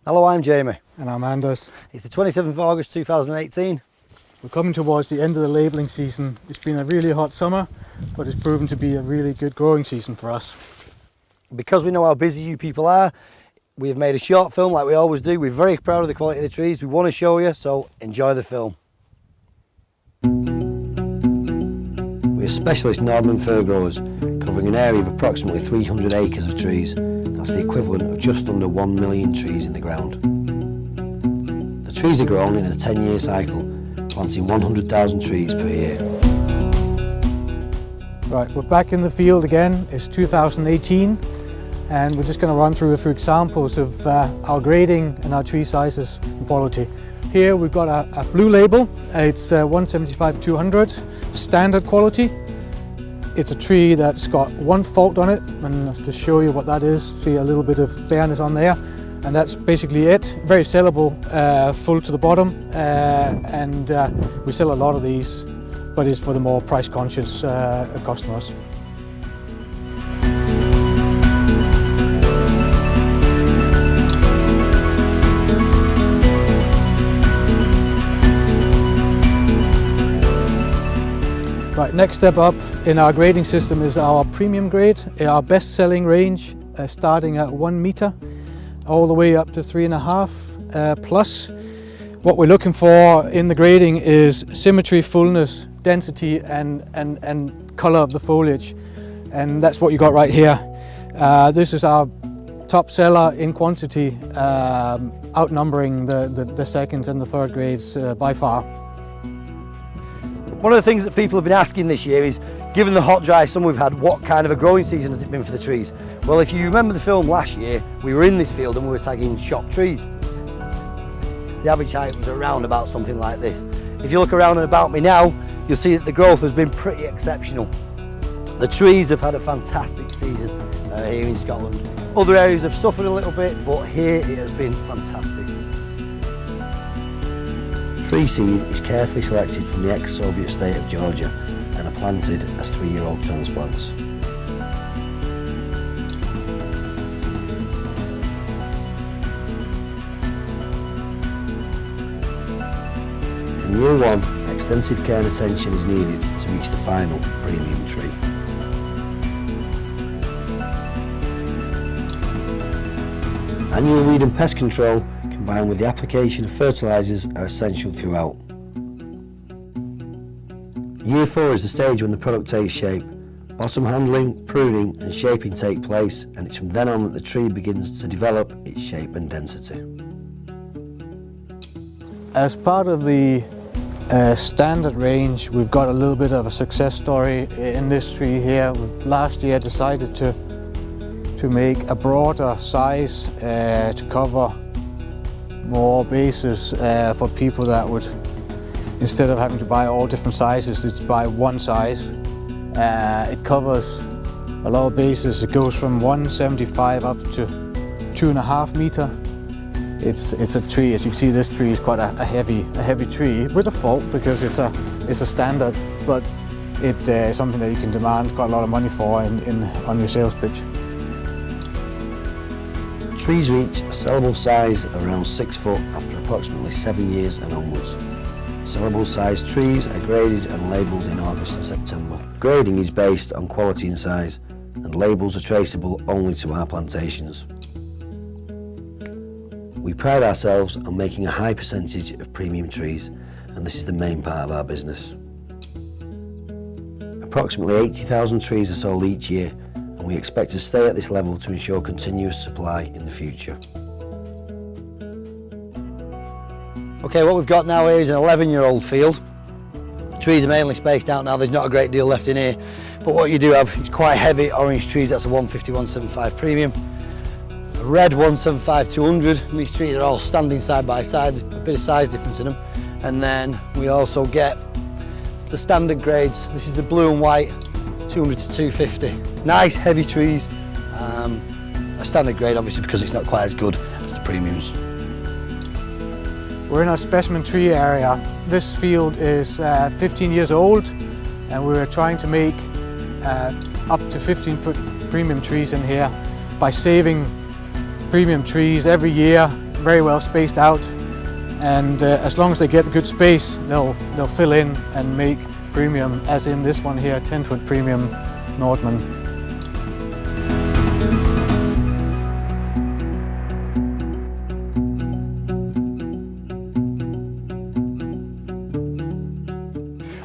Hello, I'm Jamie. And I'm Anders. It's the 27th of August 2018. We're coming towards the end of the labelling season. It's been a really hot summer, but it's proven to be a really good growing season for us. Because we know how busy you people are, we've made a short film like we always do. We're very proud of the quality of the trees. We want to show you, so enjoy the film. We're specialist Northern fir growers, covering an area of approximately 300 acres of trees. That's the equivalent of just under 1 million trees in the ground. The trees are grown in a 10-year cycle, planting 100,000 trees per year. Right, we're back in the field again. It's 2018, and we're just going to run through a few examples of our grading and our tree sizes and quality. Here we've got a blue label. It's 175-200 standard quality. It's a tree that's got one fault on it, and to show you what that is, see a little bit of bareness on there, and that's basically it. Very sellable, full to the bottom, and we sell a lot of these, but it's for the more price conscious customers. Right, next step up in our grading system is our premium grade, our best selling range, starting at 1 meter, all the way up to 3.5 plus. What we're looking for in the grading is symmetry, fullness, density and colour of the foliage, and that's what you got right here. This is our top seller in quantity, outnumbering the second and the third grades by far. One of the things that people have been asking this year is, given the hot dry summer we've had, what kind of a growing season has it been for the trees? Well, if you remember the film last year, we were in this field and we were tagging shock trees. The average height was around about something like this. If you look around and about me now, you'll see that the growth has been pretty exceptional. The trees have had a fantastic season here in Scotland. Other areas have suffered a little bit, but here it has been fantastic. Tree seed is carefully selected from the ex-Soviet state of Georgia and are planted as 3-year-old transplants. From year one, extensive care and attention is needed to reach the final premium tree. Annual weed and pest control combined with the application of fertilisers are essential throughout. Year 4 is the stage when the product takes shape. Bottom handling, pruning and shaping take place, and it's from then on that the tree begins to develop its shape and density. As part of the standard range, we've got a little bit of a success story in this tree here. We last year decided to make a broader size to cover more bases for people that would, instead of having to buy all different sizes, it's buy one size. It covers a lot of bases. It goes from 175 up to 2.5 meter. It's a tree. As you can see, this tree is quite a heavy tree with a fault because it's a standard, but it is something that you can demand quite a lot of money for on your sales pitch. Trees reach a sellable size of around 6 foot after approximately 7 years and onwards. Sellable size trees are graded and labelled in August and September. Grading is based on quality and size, and labels are traceable only to our plantations. We pride ourselves on making a high percentage of premium trees, and this is the main part of our business. Approximately 80,000 trees are sold each year, and we expect to stay at this level to ensure continuous supply in the future. Okay, what we've got now here is an 11-year-old field. The trees are mainly spaced out now, there's not a great deal left in here, but what you do have is quite heavy orange trees. That's a 150-175 premium. A red 175-200, and these trees are all standing side by side, a bit of size difference in them. And then we also get the standard grades. This is the blue and white 200 to 250. Nice heavy trees, a standard grade obviously because it's not quite as good as the premiums. We're in our specimen tree area. This field is 15 years old, and we're trying to make up to 15-foot premium trees in here by saving premium trees every year very well spaced out, and as long as they get good space, they'll fill in and make premium, as in this one here, 10-foot premium Nordman.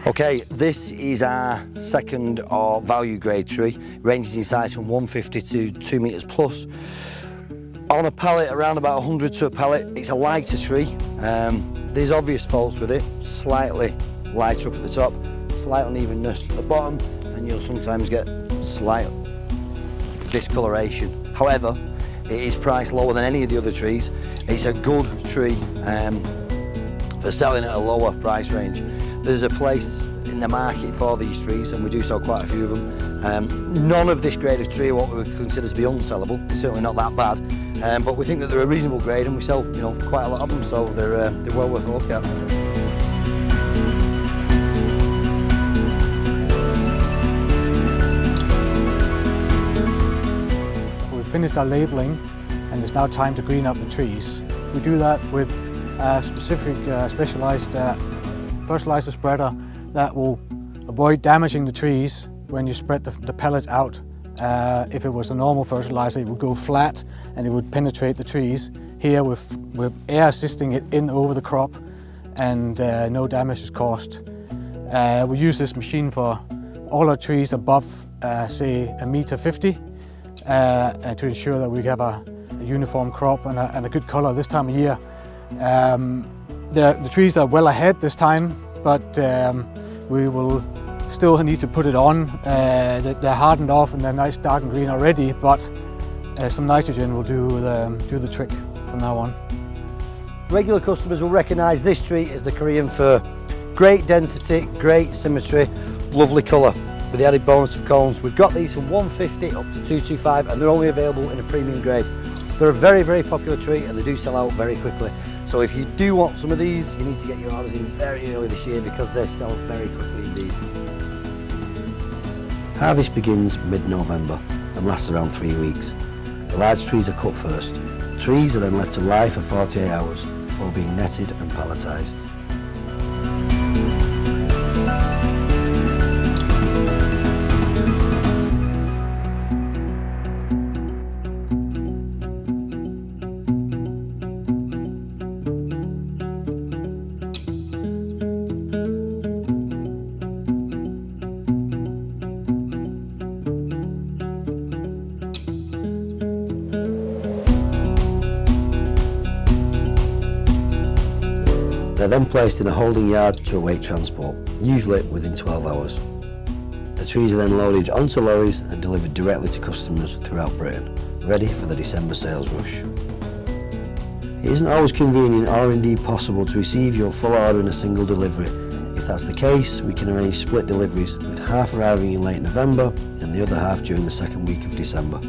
Okay, this is our second or value grade tree. Ranges in size from 150 to 2 metres plus. On a pallet, around about 100 to a pallet. It's a lighter tree. There's obvious faults with it. Slightly lighter up at the top, slight unevenness at the bottom, and you'll sometimes get slight discoloration. However, it is priced lower than any of the other trees. It's a good tree for selling at a lower price range. There's a place in the market for these trees, and we do sell quite a few of them. None of this grade of tree are what we would consider to be unsellable. Certainly not that bad, but we think that they're a reasonable grade, and we sell, you know, quite a lot of them, so they're well worth a look at. We've finished our labelling, and it's now time to green up the trees. We do that with a specific specialised fertiliser spreader that will avoid damaging the trees when you spread the pellets out. If it was a normal fertiliser, it would go flat and it would penetrate the trees. Here we're air assisting it in over the crop, and no damage is caused. We use this machine for all our trees above say 1.50 m to ensure that we have a uniform crop and a good colour this time of year. The trees are well ahead this time, but we will still need to put it on. They're hardened off and they're nice dark and green already, but some nitrogen will do the trick from now on. Regular customers will recognise this tree as the Korean fir. Great density, great symmetry, lovely colour, with the added bonus of cones. We've got these from 150 up to 225, and they're only available in a premium grade. They're a very, very popular tree, and they do sell out very quickly. So if you do want some of these, you need to get your orders in very early this year, because they sell very quickly indeed. Harvest begins mid-November and lasts around 3 weeks. The large trees are cut first. Trees are then left to lie for 48 hours before being netted and palletised. They're then placed in a holding yard to await transport, usually within 12 hours. The trees are then loaded onto lorries and delivered directly to customers throughout Britain, ready for the December sales rush. It isn't always convenient or indeed possible to receive your full order in a single delivery. If that's the case, we can arrange split deliveries, with half arriving in late November and the other half during the second week of December.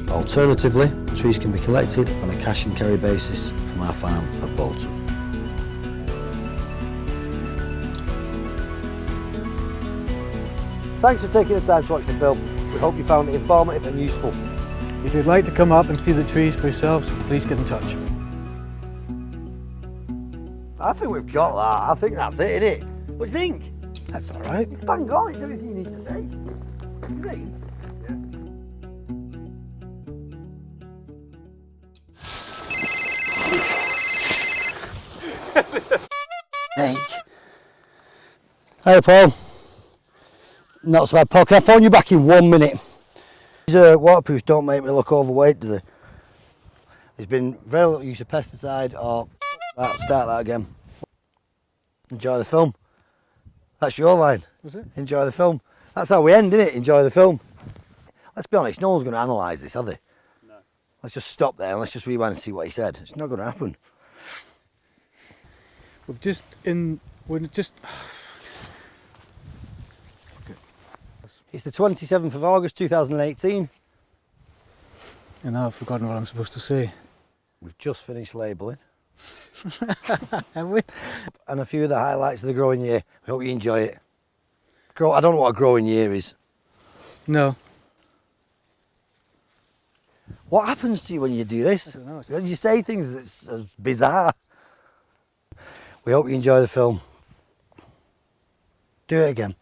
Alternatively, the trees can be collected on a cash and carry basis from our farm at Bolton. Thanks for taking the time to watch the film. We hope you found it informative and useful. If you'd like to come up and see the trees for yourselves, please get in touch. I think we've got that. I think that's it, innit? What do you think? That's all right. Bang on, it's everything you need to say. What do you think? Hey. Hey Paul. Not so bad, Paul. Can I phone you back in 1 minute? These waterproofs don't make me look overweight, do they? There's been very little use of pesticide or start that again. Enjoy the film. That's your line. Was it? Enjoy the film. That's how we end, innit? Enjoy the film. Let's be honest, no one's going to analyse this, are they? No. Let's just stop there and let's just rewind and see what he said. It's not going to happen. We're just. It's the 27th of August 2018. And now I've forgotten what I'm supposed to say. We've just finished labelling. Have we? And a few of the highlights of the growing year. We hope you enjoy it. I don't know what a growing year is. No. What happens to you when you do this? I don't know. When you say things that's bizarre. We hope you enjoy the film. Do it again.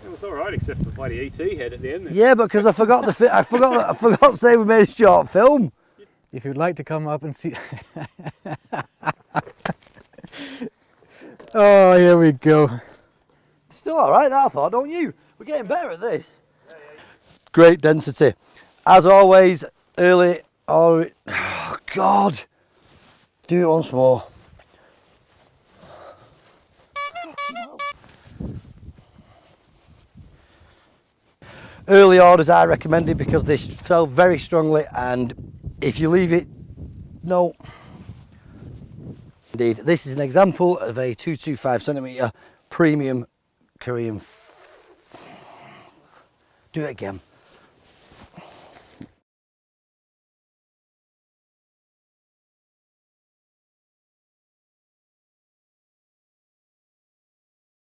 It was all right, except for the bloody ET head at the end. Yeah, because I forgot I forgot to say we made a short film. If you'd like to come up and see... Oh, here we go. Still all right, I thought, don't you? We're getting better at this. Great density. As always, early or... Oh, God. Do it once more. Early orders are recommended because they sell very strongly, and if you leave it, no. Indeed, this is an example of a 225cm premium Korean. Do it again.